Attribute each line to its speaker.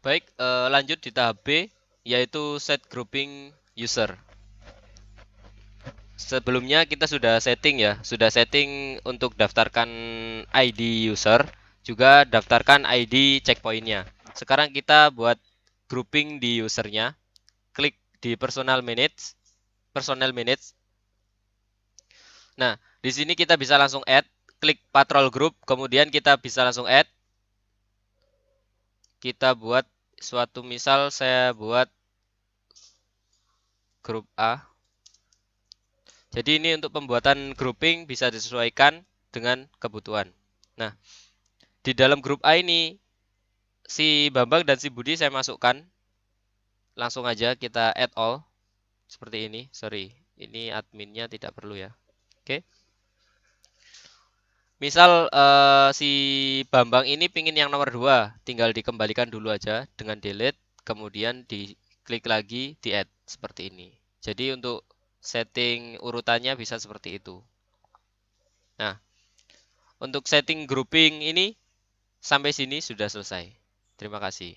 Speaker 1: Baik, lanjut di tahap B, yaitu set grouping user. Sebelumnya kita sudah setting ya, sudah setting untuk daftarkan ID user, juga daftarkan ID checkpointnya. Sekarang kita buat grouping di usernya, klik di personal manage. Nah, di sini kita bisa langsung add, klik patrol group, kemudian kita bisa langsung add. Kita buat suatu misal, saya buat grup A. Jadi ini untuk pembuatan grouping bisa disesuaikan dengan kebutuhan. Nah, di dalam grup A ini si Bambang dan si Budi saya masukkan. Langsung aja kita add all seperti ini. Sorry, ini adminnya tidak perlu ya. Oke. Misal si Bambang ini pingin yang nomor 2, tinggal dikembalikan dulu aja dengan delete, kemudian diklik lagi di add seperti ini. Jadi untuk setting urutannya bisa seperti itu. Nah, untuk setting grouping ini sampai sini sudah selesai. Terima kasih.